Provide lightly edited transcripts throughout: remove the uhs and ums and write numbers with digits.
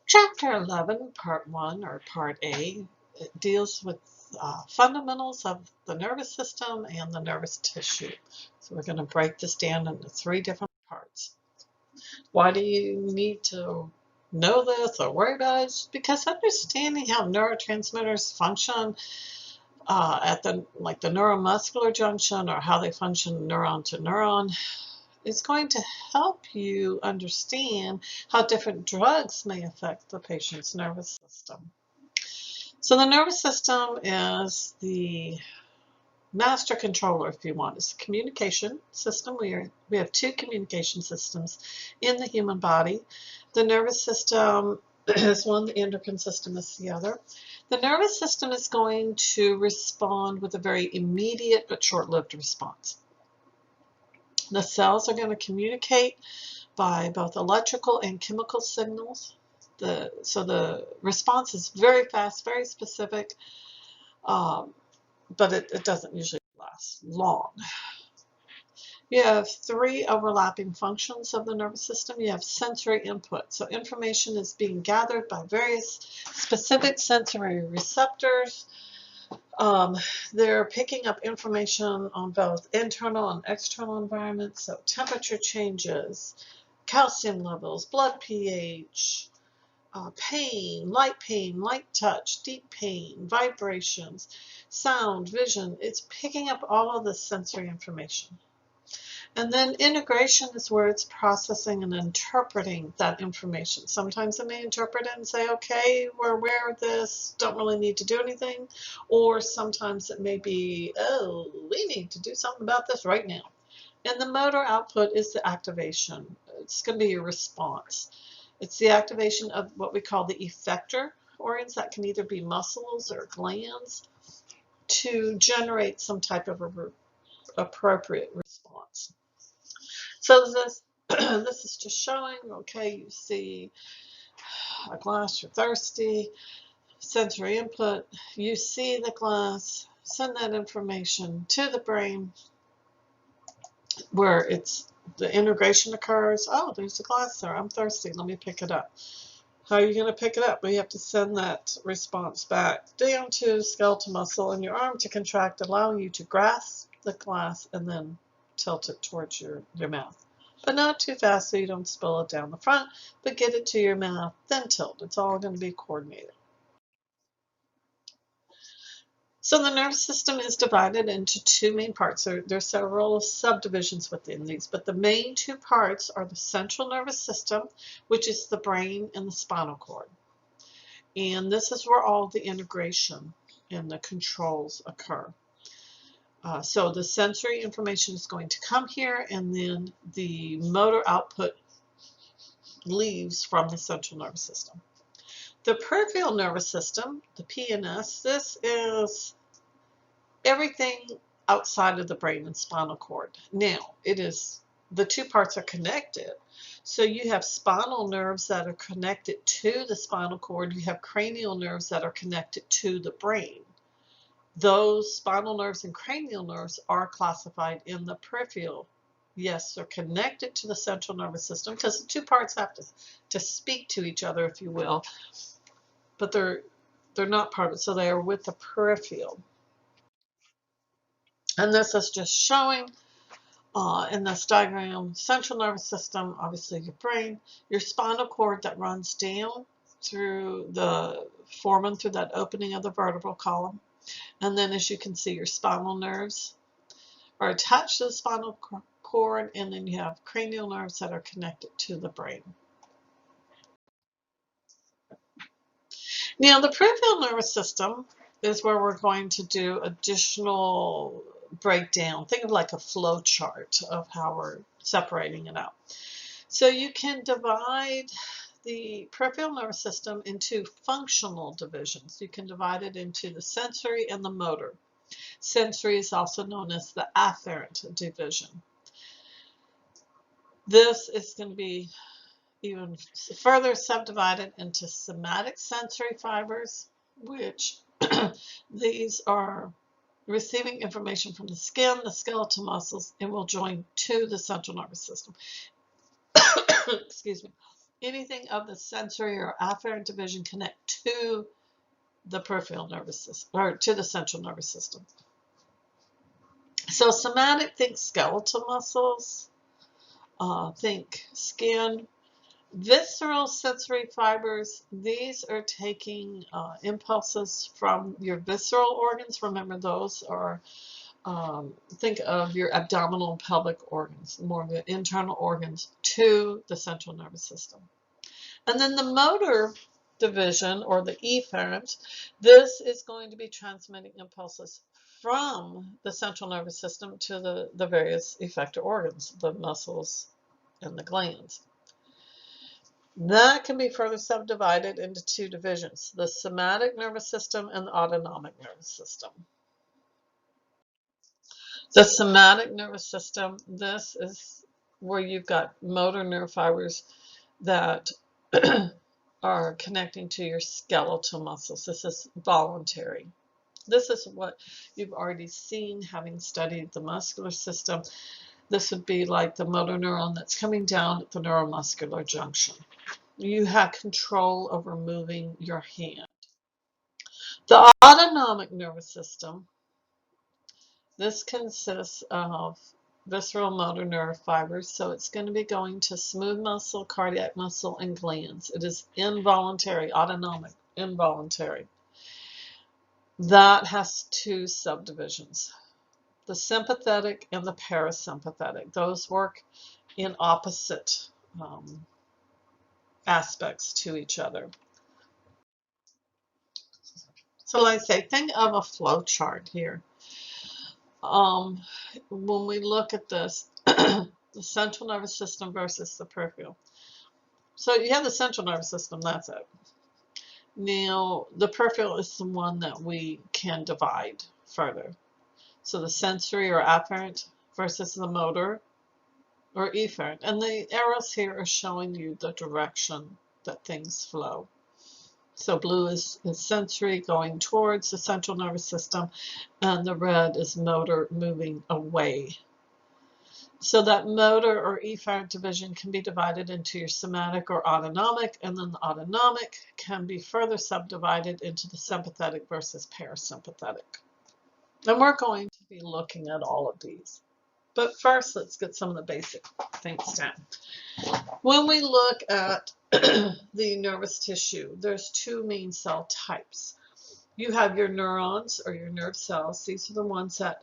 Chapter 11, Part 1, or Part A, it deals with fundamentals of the nervous system and the nervous tissue. So we're going to break this down into 3 different parts. Why do you need to know this or worry about it? Because understanding how neurotransmitters function at the neuromuscular junction, or how they function neuron to neuron, is going to help you understand how different drugs may affect the patient's nervous system. So the nervous system is the master controller, if you want. It's a communication system. We have 2 communication systems in the human body. The nervous system is one, the endocrine system is the other. The nervous system is going to respond with a very immediate but short-lived response. The cells are going to communicate by both electrical and chemical signals. So the response is very fast, very specific, but it doesn't usually last long. You have 3 overlapping functions of the nervous system. You have sensory input. So information is being gathered by various specific sensory receptors. They're picking up information on both internal and external environments, so temperature changes, calcium levels, blood pH, pain, light touch, deep pain, vibrations, sound, vision. It's picking up all of this sensory information. And then integration is where it's processing and interpreting that information. Sometimes it may interpret it and say, okay, we're aware of this, don't really need to do anything. Or sometimes it may be, oh, we need to do something about this right now. And the motor output is the activation. It's going to be your response. It's the activation of what we call the effector organs, that can either be muscles or glands, to generate some type of appropriate response. So this is just showing, okay, you see a glass, you're thirsty, sensory input, you see the glass, send that information to the brain where the integration occurs. Oh, there's a glass there, I'm thirsty, let me pick it up. How are you going to pick it up? Well, you have to send that response back down to skeletal muscle in your arm to contract, allowing you to grasp the glass and then tilt it towards your mouth. But not too fast so you don't spill it down the front, but get it to your mouth, then tilt. It's all going to be coordinated. So the nervous system is divided into 2 main parts. There's several subdivisions within these, but the main 2 parts are the central nervous system, which is the brain and the spinal cord. And this is where all the integration and the controls occur. So the sensory information is going to come here, and then the motor output leaves from the central nervous system. The peripheral nervous system, the PNS, this is everything outside of the brain and spinal cord. Now, the 2 parts are connected. So you have spinal nerves that are connected to the spinal cord. You have cranial nerves that are connected to the brain. Those spinal nerves and cranial nerves are classified in the peripheral. Yes, they're connected to the central nervous system because the 2 parts have to speak to each other, if you will, but they're not part of it, so they are with the peripheral. And this is just showing in this diagram, central nervous system, obviously your brain, your spinal cord that runs down through the foramen, through that opening of the vertebral column. And then, as you can see, your spinal nerves are attached to the spinal cord, and then you have cranial nerves that are connected to the brain. Now, the peripheral nervous system is where we're going to do additional breakdown. Think of like a flow chart of how we're separating it out. So you can divide the peripheral nervous system into functional divisions. You can divide it into the sensory and the motor. Sensory is also known as the afferent division. This is going to be even further subdivided into somatic sensory fibers, which these are receiving information from the skin, the skeletal muscles, and will join to the central nervous system. Excuse me. anything of the sensory or afferent division connect to the peripheral nervous system, or to the central nervous system. So somatic, think skeletal muscles, think skin. Visceral sensory fibers, these are taking impulses from your visceral organs. Remember, those are, think of your abdominal and pelvic organs, more of the internal organs, to the central nervous system. And then the motor division, or the efferent, this is going to be transmitting impulses from the central nervous system to the various effector organs, the muscles and the glands. That can be further subdivided into two divisions, the somatic nervous system and the autonomic nervous system. The somatic nervous system, this is where you've got motor nerve fibers that are connecting to your skeletal muscles. This is voluntary. This is what you've already seen having studied the muscular system. This would be like the motor neuron that's coming down at the neuromuscular junction. You have control over moving your hand. The autonomic nervous system, this consists of visceral motor nerve fibers, so it's going to be going to smooth muscle, cardiac muscle, and glands. It is involuntary, autonomic, involuntary. That has two subdivisions, the sympathetic and the parasympathetic. Those work in opposite aspects to each other. So like I say, think of a flow chart here. When we look at this, the central nervous system versus the peripheral. So you have the central nervous system, that's it. Now, the peripheral is the one that we can divide further. So the sensory or afferent versus the motor or efferent. And the arrows here are showing you the direction that things flow. So blue is sensory, going towards the central nervous system, and the red is motor, moving away. So that motor or efferent division can be divided into your somatic or autonomic, and then the autonomic can be further subdivided into the sympathetic versus parasympathetic. And we're going to be looking at all of these. But first, let's get some of the basic things down. When we look at the nervous tissue, there's two main cell types. You have your neurons, or your nerve cells. These are the ones that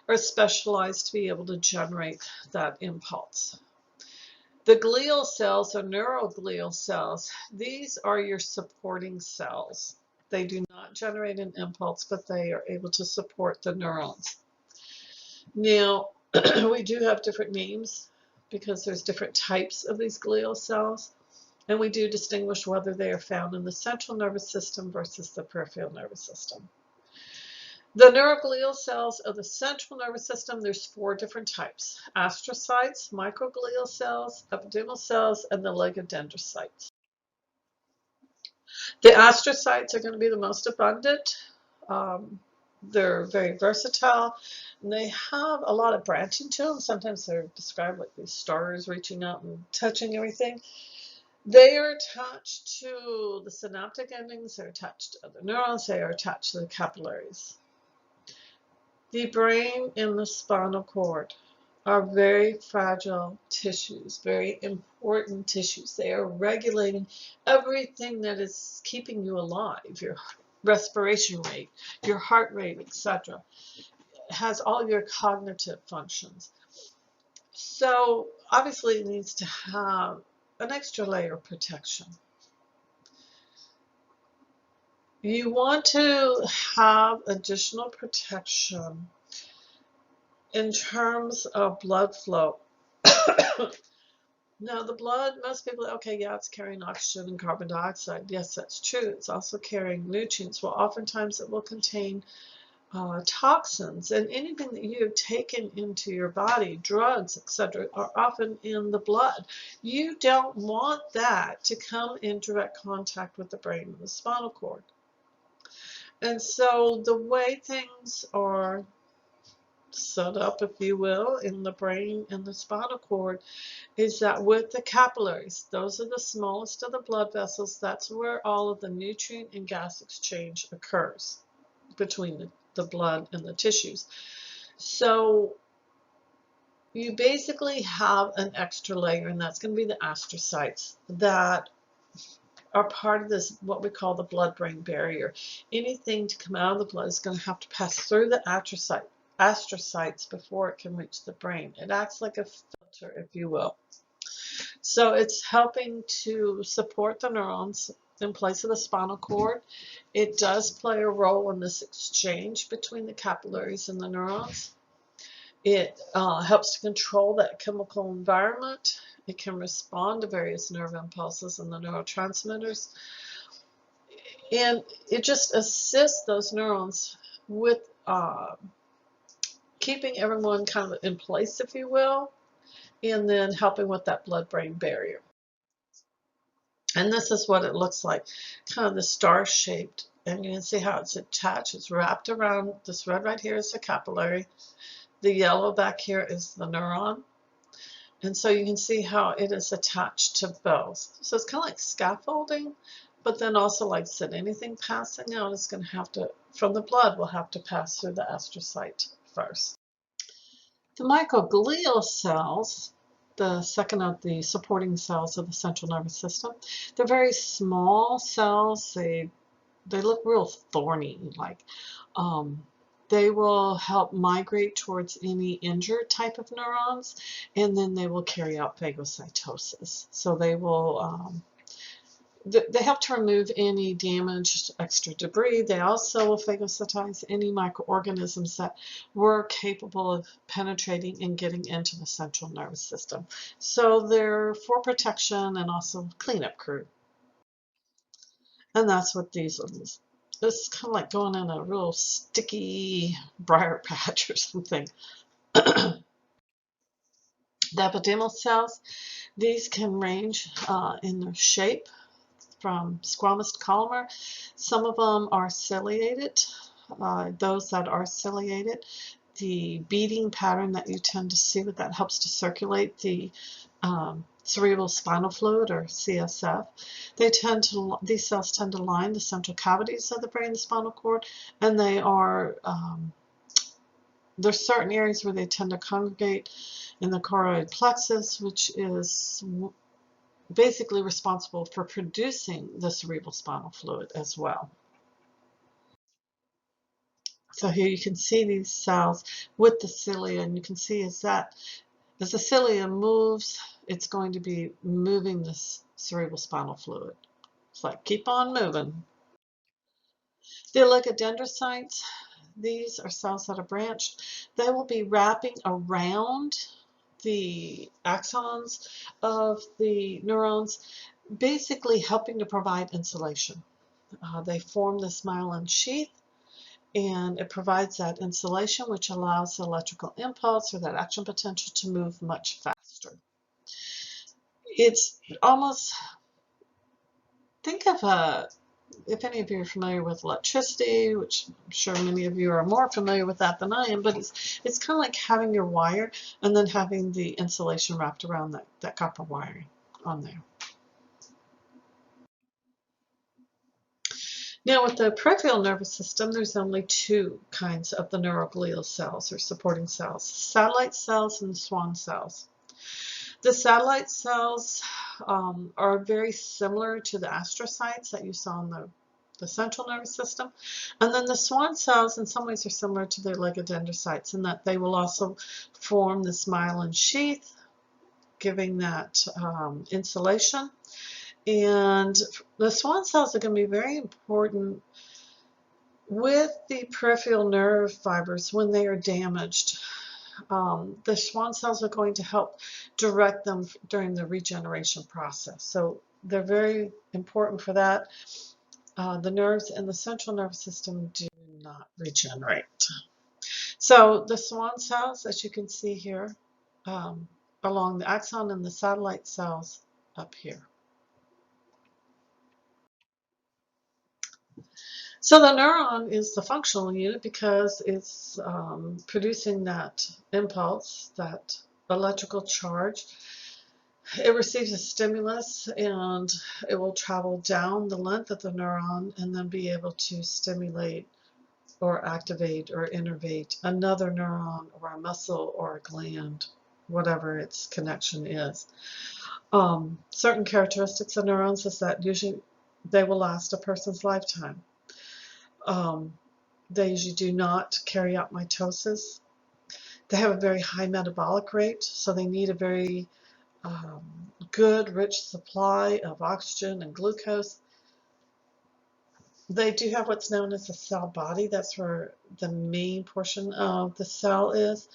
are specialized to be able to generate that impulse. The glial cells, or neuroglial cells, these are your supporting cells. They do not generate an impulse, but they are able to support the neurons. Now, we do have different names because there's different types of these glial cells, and we do distinguish whether they are found in the central nervous system versus the peripheral nervous system. The neuroglial cells of the central nervous system, there's 4 different types: astrocytes, microglial cells, epidermal cells, and the oligodendrocytes. The astrocytes are going to be the most abundant. They're very versatile, and they have a lot of branching to them. Sometimes they're described like these stars reaching out and touching everything. They are attached to the synaptic endings, they're attached to the neurons, they are attached to the capillaries. The brain and the spinal cord are very fragile tissues, very important tissues. They are regulating everything that is keeping you alive, your respiration rate, your heart rate, etc. It has all your cognitive functions. So obviously it needs to have an extra layer of protection. You want to have additional protection in terms of blood flow. Now, the blood, most people, okay, yeah, it's carrying oxygen and carbon dioxide. Yes, that's true. It's also carrying nutrients. Well, oftentimes it will contain toxins, and anything that you have taken into your body, drugs, etc., are often in the blood. You don't want that to come in direct contact with the brain and the spinal cord. And so the way things are set up, if you will, in the brain and the spinal cord, is that with the capillaries, those are the smallest of the blood vessels. That's where all of the nutrient and gas exchange occurs between the blood and the tissues. So you basically have an extra layer, and that's going to be the astrocytes that are part of this, what we call the blood-brain barrier. Anything to come out of the blood is going to have to pass through the astrocytes before it can reach the brain. It acts like a filter, if you will. So it's helping to support the neurons in place of the spinal cord. It does play a role in this exchange between the capillaries and the neurons. It helps to control that chemical environment. It can respond to various nerve impulses and the neurotransmitters. And it just assists those neurons with keeping everyone kind of in place, if you will, and then helping with that blood-brain barrier. And this is what it looks like, kind of the star-shaped. And you can see how it's attached. It's wrapped around. This red right here is the capillary. The yellow back here is the neuron. And so you can see how it is attached to both. So it's kind of like scaffolding, but then also, like I said, anything passing out is going to have to, from the blood, will have to pass through the astrocyte first. The microglial cells, the second of the supporting cells of the central nervous system, they're very small cells. They look real thorny, like they will help migrate towards any injured type of neurons, and then they will carry out phagocytosis. So they will they help to remove any damaged extra debris. They also will phagocytize any microorganisms that were capable of penetrating and getting into the central nervous system. So they're for protection and also cleanup crew. And that's what these are. This is kind of like going in a real sticky briar patch or something. The epidermal cells, these can range in their shape from squamous to columnar. Some of them are ciliated. Those that are ciliated, the beating pattern that you tend to see with that helps to circulate the cerebral spinal fluid, or CSF. These cells tend to line the central cavities of the brain and spinal cord, and they are there's certain areas where they tend to congregate in the choroid plexus, which is basically responsible for producing the cerebral spinal fluid as well. So here you can see these cells with the cilia, and you can see as the cilia moves, it's going to be moving this cerebral spinal fluid. It's like, keep on moving. The oligodendrocytes, these are cells that are branched. They will be wrapping around the axons of the neurons, basically helping to provide insulation. They form this myelin sheath, and it provides that insulation, which allows the electrical impulse or that action potential to move much faster. It's almost, think of if any of you are familiar with electricity, which I'm sure many of you are more familiar with that than I am, but it's kind of like having your wire and then having the insulation wrapped around that copper wiring on there. Now, with the peripheral nervous system, there's only two kinds of the neuroglial cells, or supporting cells: satellite cells and Schwann cells. The satellite cells are very similar to the astrocytes that you saw in the central nervous system. And then the Schwann cells in some ways are similar to the oligodendrocytes in that they will also form this myelin sheath, giving that insulation. And the Schwann cells are going to be very important with the peripheral nerve fibers when they are damaged. The Schwann cells are going to help direct them during the regeneration process. So they're very important for that. The nerves in the central nervous system do not regenerate. So the Schwann cells, as you can see here, along the axon, and the satellite cells up here. So the neuron is the functional unit because it's producing that impulse, that electrical charge. It receives a stimulus and it will travel down the length of the neuron and then be able to stimulate or activate or innervate another neuron or a muscle or a gland, whatever its connection is. Certain characteristics of neurons is that usually they will last a person's lifetime. They usually do not carry out mitosis. They have a very high metabolic rate, so they need a very good, rich supply of oxygen and glucose. They do have what's known as a cell body. That's where the main portion of the cell is.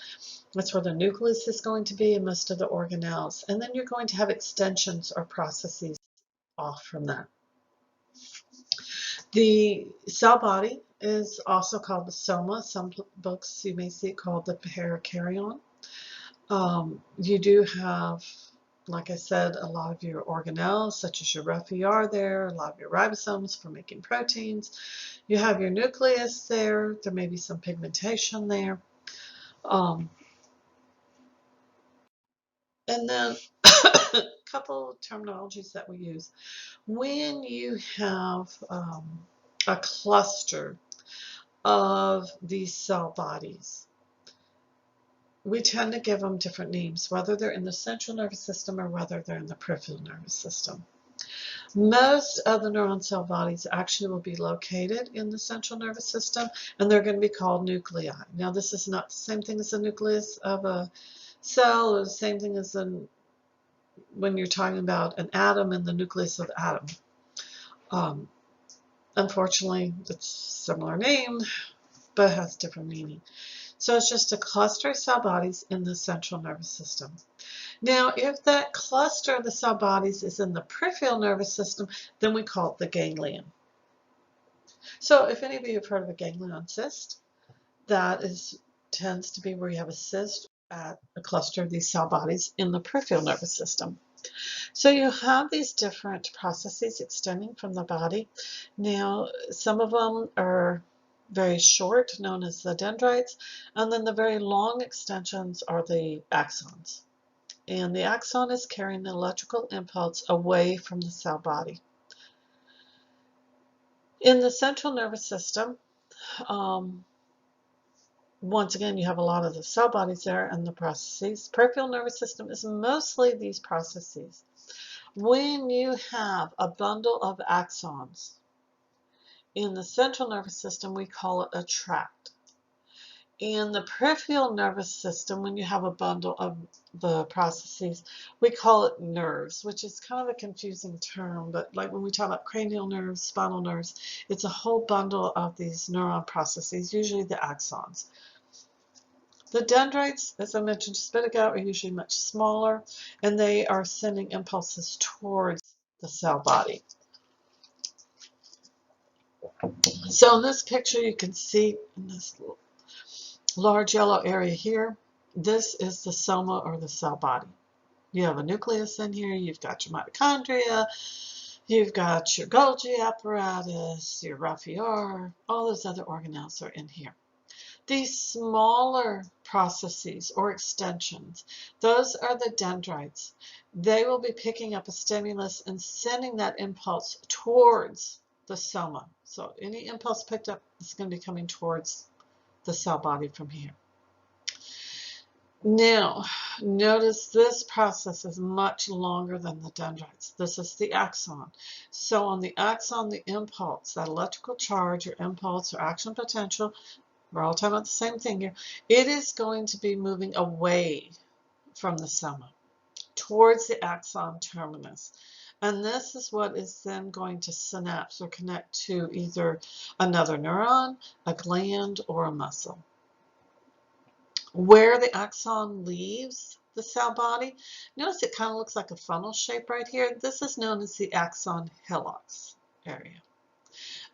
That's where the nucleus is going to be and most of the organelles. And then you're going to have extensions or processes off from that. The cell body is also called the soma. Some books you may see it called the perikaryon. You do have, like I said, a lot of your organelles, such as your RFER there, a lot of your ribosomes for making proteins. You have your nucleus there. There may be some pigmentation there. And then a couple of terminologies that we use. When you have a cluster of these cell bodies, we tend to give them different names, whether they're in the central nervous system or whether they're in the peripheral nervous system. Most of the neuron cell bodies actually will be located in the central nervous system, and they're going to be called nuclei. Now, this is not the same thing as the nucleus of a cell, or the same thing as when you're talking about an atom and the nucleus of the atom. Unfortunately, it's a similar name, but it has different meaning. So it's just a cluster of cell bodies in the central nervous system. Now, if that cluster of the cell bodies is in the peripheral nervous system, then we call it the ganglion. So if any of you have heard of a ganglion cyst, that tends to be where you have a cyst at a cluster of these cell bodies in the peripheral nervous system. So you have these different processes extending from the body. Now, some of them are very short, known as the dendrites, and then the very long extensions are the axons. And the axon is carrying the electrical impulse away from the cell body. In the central nervous system, once again, you have a lot of the cell bodies there and the processes. Peripheral nervous system is mostly these processes. When you have a bundle of axons in the central nervous system, we call it a tract. In the peripheral nervous system, when you have a bundle of the processes, we call it nerves, which is kind of a confusing term, but like when we talk about cranial nerves, spinal nerves, it's a whole bundle of these neuron processes, usually the axons. The dendrites, as I mentioned just a bit ago, are usually much smaller, and they are sending impulses towards the cell body. So in this picture, you can see in this large yellow area here, this is the soma or the cell body. You have a nucleus in here, you've got your mitochondria, you've got your Golgi apparatus, your RFER, all those other organelles are in here. These smaller processes or extensions, those are the dendrites. They will be picking up a stimulus and sending that impulse towards the soma. So any impulse picked up is going to be coming towards the cell body from here. Now, notice this process is much longer than the dendrites. This is the axon. So on the axon, the impulse, that electrical charge or impulse or action potential, we're all talking about the same thing here, it is going to be moving away from the soma towards the axon terminus. And this is what is then going to synapse or connect to either another neuron, a gland, or a muscle. Where the axon leaves the cell body, notice it kind of looks like a funnel shape right here. This is known as the axon helix area.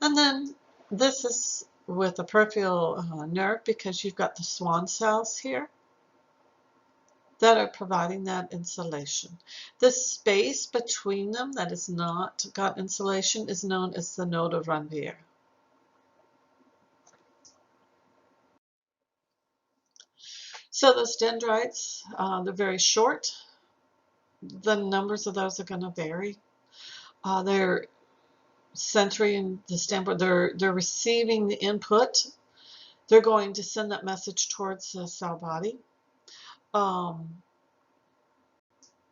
And then this is with a peripheral nerve because you've got the Schwann cells here that are providing that insulation. The space between them that is not got insulation is known as the node of Ranvier. So those dendrites, they're very short. The numbers of those are going to vary. They're sensory in the standpoint they're receiving the input. They're going to send that message towards the cell body.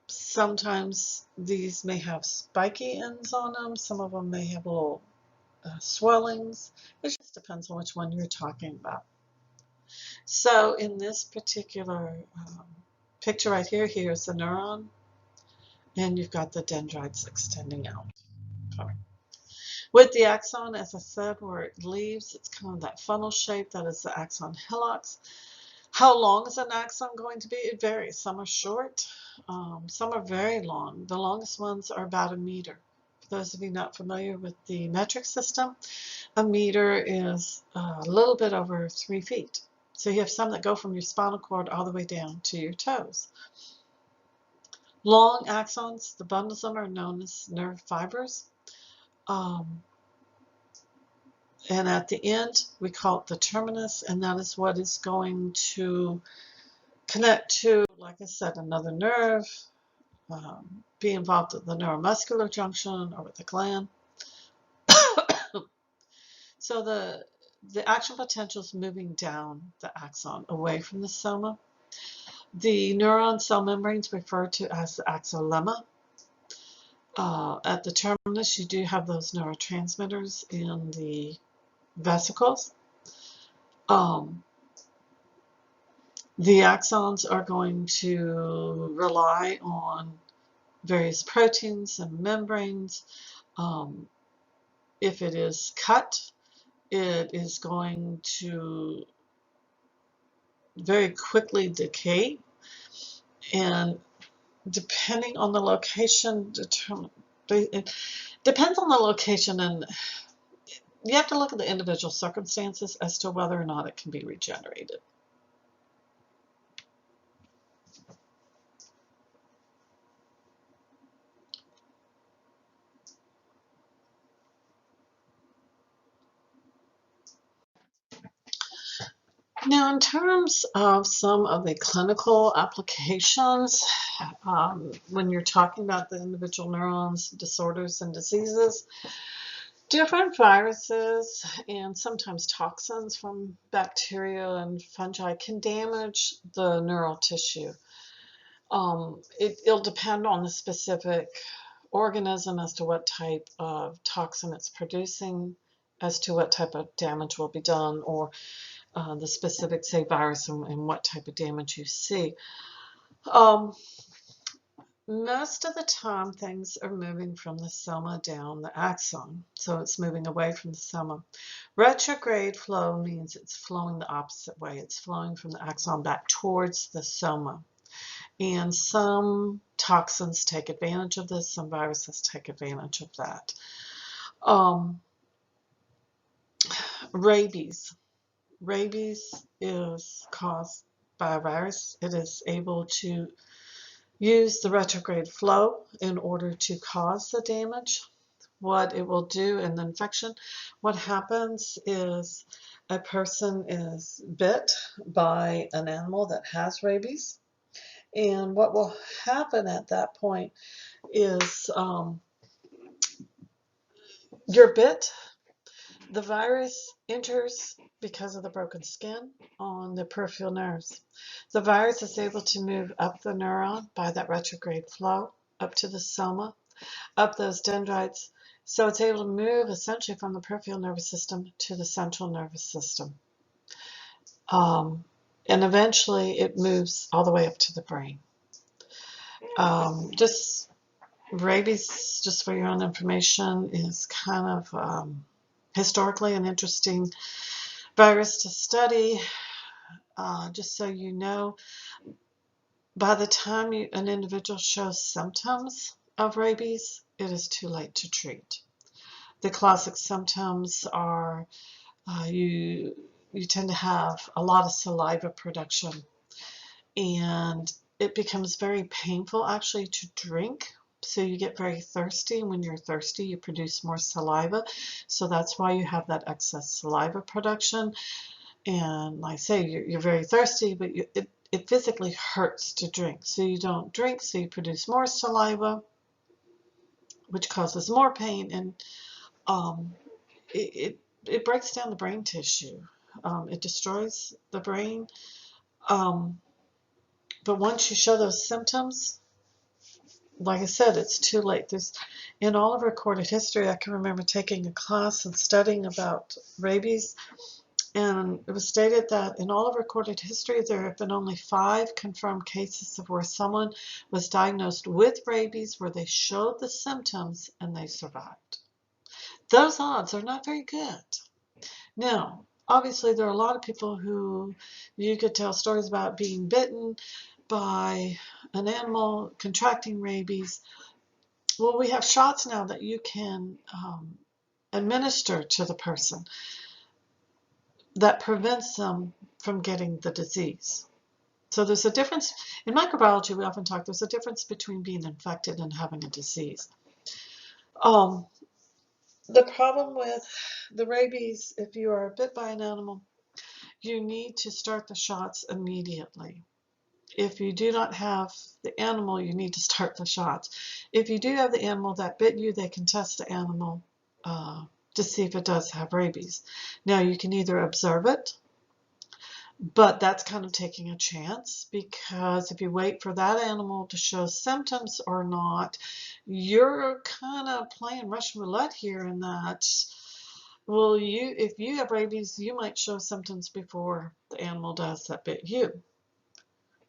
Sometimes these may have spiky ends on them. Some of them may have little swellings. It just depends on which one you're talking about. So in this particular picture right here, here's the neuron, and you've got the dendrites extending out. With the axon, as I said, where it leaves, it's kind of that funnel shape. That is the axon helix. How long is an axon going to be? It varies. Some are short, some are very long. The longest ones are about 1 meter. For those of you not familiar with the metric system, 1 meter is a little bit over 3 feet. So you have some that go from your spinal cord all the way down to your toes. Long axons, the bundles of them are known as nerve fibers. And at the end, we call it the terminus, and that is what is going to connect to, like I said, another nerve, be involved with the neuromuscular junction or with the gland. So the action potential is moving down the axon, away from the soma. The neuron cell membrane is referred to as the axolemma. At the terminus, you do have those neurotransmitters in the vesicles. The axons are going to rely on various proteins and membranes. If it is cut, it is going to very quickly decay, and depending on the location, it depends on the location, and you have to look at the individual circumstances as to whether or not it can be regenerated. Now, in terms of some of the clinical applications, when you're talking about the individual neurons, disorders, and diseases, different viruses and sometimes toxins from bacteria and fungi can damage the neural tissue. It'll depend on the specific organism as to what type of toxin it's producing, as to what type of damage will be done, or the specific, say, virus and what type of damage you see. Most of the time, things are moving from the soma down the axon, so it's moving away from the soma. Retrograde flow means it's flowing the opposite way. It's flowing from the axon back towards the soma. And some toxins take advantage of this, some viruses take advantage of that. Rabies. Rabies is caused by a virus. It is able to use the retrograde flow in order to cause the damage. What it will do in the infection, what happens is a person is bit by an animal that has rabies, and what will happen at that point is you're bit. The virus enters because of the broken skin on the peripheral nerves. The virus is able to move up the neuron by that retrograde flow, up to the soma, up those dendrites. So it's able to move essentially from the peripheral nervous system to the central nervous system. And eventually it moves all the way up to the brain. Rabies, just for your own information, is kind of historically an interesting virus to study. Just so you know, by the time an individual shows symptoms of rabies, it is too late to treat. The classic symptoms are you tend to have a lot of saliva production, and it becomes very painful actually to drink. So you get very thirsty, and when you're thirsty, you produce more saliva. So that's why you have that excess saliva production. And like I say, you're very thirsty, but it physically hurts to drink. So you don't drink, so you produce more saliva, which causes more pain, and um, it breaks down the brain tissue. It destroys the brain. But once you show those symptoms, like I said, it's too late. In all of recorded history, I can remember taking a class and studying about rabies, and it was stated that in all of recorded history, there have been only 5 confirmed cases of where someone was diagnosed with rabies, where they showed the symptoms and they survived. Those odds are not very good. Now, obviously, there are a lot of people who you could tell stories about being bitten by an animal, contracting rabies. Well, we have shots now that you can administer to the person that prevents them from getting the disease. So there's a difference. In microbiology, we often talk, there's a difference between being infected and having a disease. The problem with the rabies, if you are bit by an animal, you need to start the shots immediately. If you do not have the animal, you need to start the shots. If you do have the animal that bit you, they can test the animal to see if it does have rabies. Now, you can either observe it, but that's kind of taking a chance, because if you wait for that animal to show symptoms or not, you're kind of playing Russian roulette here in that, well, if you have rabies, you might show symptoms before the animal does that bit you.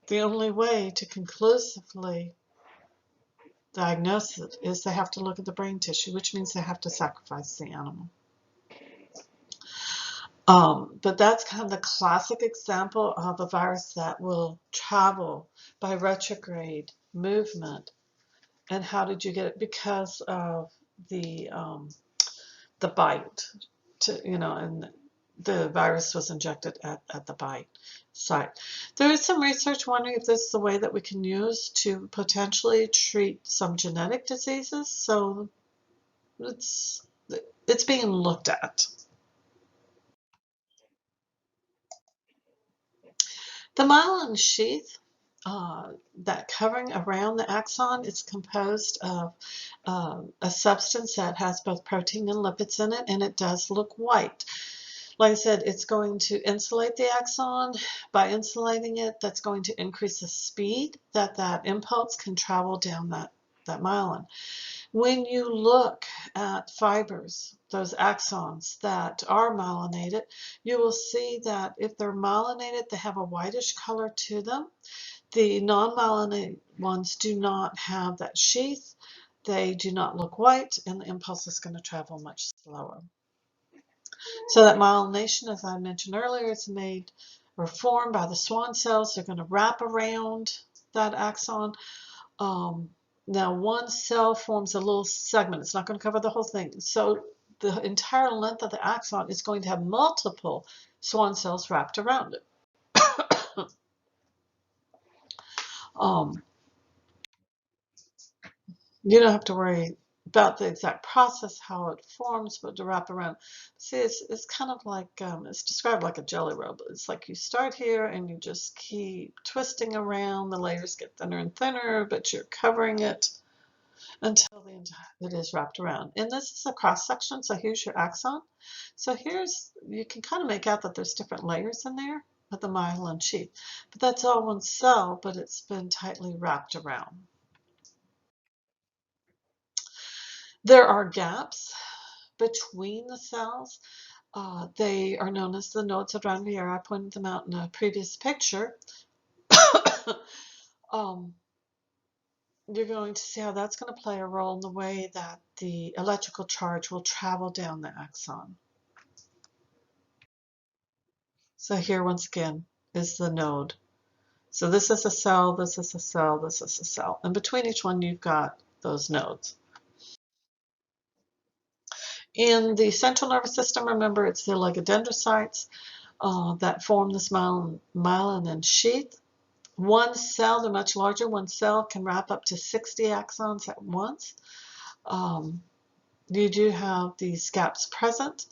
The only way to conclusively diagnose it is they have to look at the brain tissue, which means they have to sacrifice the animal. But that's kind of the classic example of a virus that will travel by retrograde movement. And how did you get it? Because of the bite, and the virus was injected at the bite site. There is some research wondering if this is a way that we can use to potentially treat some genetic diseases. So it's being looked at. The myelin sheath, that covering around the axon, is composed of a substance that has both protein and lipids in it, and it does look white. Like I said, it's going to insulate the axon. By insulating it, that's going to increase the speed that impulse can travel down that myelin. When you look at fibers, those axons that are myelinated, you will see that if they're myelinated, they have a whitish color to them. The non-myelinated ones do not have that sheath. They do not look white, and the impulse is going to travel much slower. So that myelination, as I mentioned earlier, is made or formed by the Schwann cells. They're going to wrap around that axon. Now, one cell forms a little segment. It's not going to cover the whole thing. So the entire length of the axon is going to have multiple Schwann cells wrapped around it. You don't have to worry about the exact process, how it forms, but to wrap around. See, it's kind of like, it's described like a jelly roll. It's like you start here and you just keep twisting around. The layers get thinner and thinner, but you're covering it until it is wrapped around. And this is a cross section, so here's your axon. So you can kind of make out that there's different layers in there of the myelin sheath. But that's all one cell, but it's been tightly wrapped around. There are gaps between the cells. They are known as the nodes of Ranvier. I pointed them out in a previous picture. You're going to see how that's going to play a role in the way that the electrical charge will travel down the axon. So here, once again, is the node. So this is a cell, this is a cell, this is a cell. And between each one, you've got those nodes. In the central nervous system, remember, it's the oligodendrocytes that form this myelin sheath. One cell, they're much larger, one cell can wrap up to 60 axons at once. You do have these gaps present.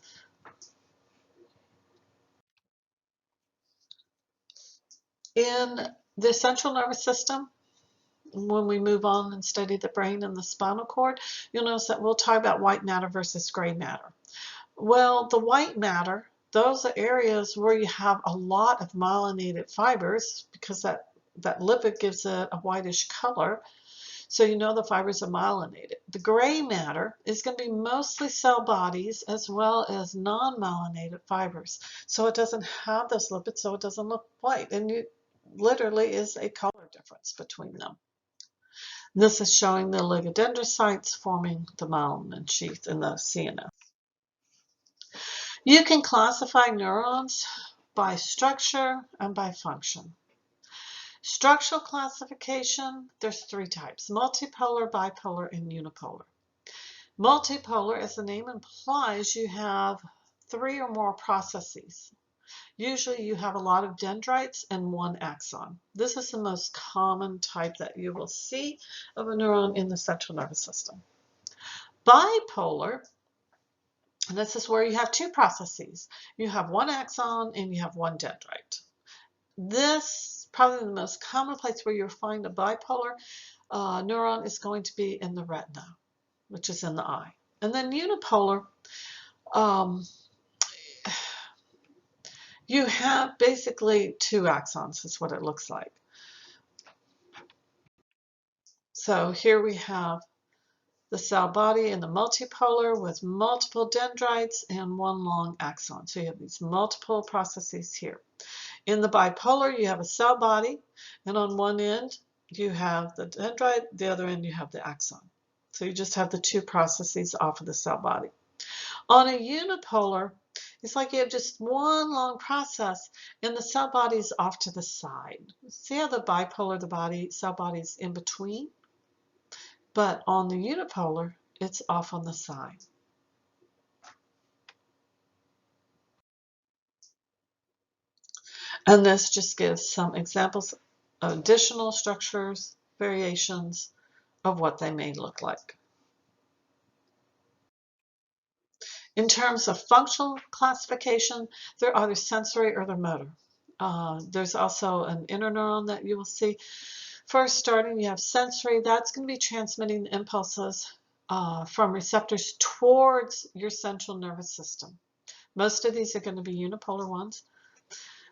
In The central nervous system, when we move on and study the brain and the spinal cord, you'll notice that we'll talk about white matter versus gray matter. Well, the white matter, those are areas where you have a lot of myelinated fibers because that lipid gives it a whitish color. So you know the fibers are myelinated. The gray matter is going to be mostly cell bodies as well as non-myelinated fibers. So it doesn't have those lipids, so it doesn't look white. And it literally is a color difference between them. This is showing the oligodendrocytes forming the myelin sheath in the CNS. You can classify neurons by structure and by function. Structural classification, there's three types: multipolar, bipolar, and unipolar. Multipolar, as the name implies, you have three or more processes. Usually you have a lot of dendrites and one axon. This is the most common type that you will see of a neuron in the central nervous system. Bipolar, and this is where you have two processes. You have one axon and you have one dendrite. This, probably the most common place where you'll find a bipolar neuron is going to be in the retina, which is in the eye. And then unipolar, you have basically two axons is what it looks like. So here we have the cell body in the multipolar with multiple dendrites and one long axon. So you have these multiple processes here. In the bipolar, you have a cell body, and on one end you have the dendrite, the other end you have the axon. So you just have the two processes off of the cell body. On a unipolar, it's like you have just one long process and the cell body is off to the side. See how the bipolar, the cell body is in between? But on the unipolar, it's off on the side. And this just gives some examples of additional structures, variations of what they may look like. In terms of functional classification, they're either sensory or they're motor. There's also an interneuron that you will see. First, starting, you have sensory. That's going to be transmitting impulses from receptors towards your central nervous system. Most of these are going to be unipolar ones.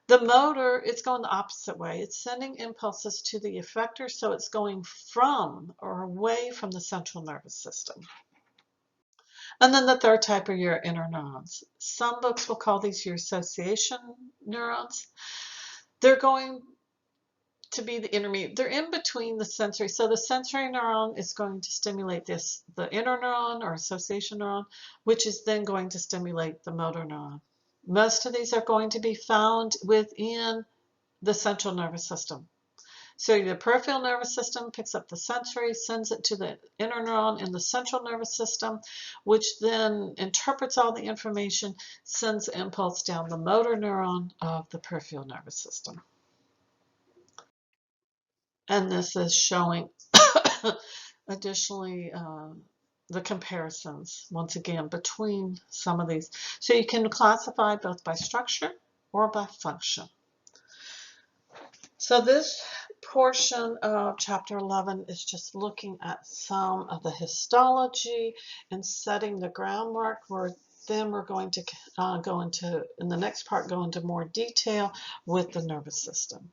The motor, it's going the opposite way. It's sending impulses to the effector, so it's going from or away from the central nervous system. And then the third type are your interneurons. Some books will call these your association neurons. They're going to be the intermediate. They're in between the sensory. So the sensory neuron is going to stimulate the interneuron or association neuron, which is then going to stimulate the motor neuron. Most of these are going to be found within the central nervous system. So the peripheral nervous system picks up the sensory, sends it to the interneuron in the central nervous system, which then interprets all the information, sends the impulse down the motor neuron of the peripheral nervous system. And this is showing additionally the comparisons, once again, between some of these. So you can classify both by structure or by function. So this portion of Chapter 11 is just looking at some of the histology and setting the groundwork, where then we're going to go into, in the next part, go into more detail with the nervous system.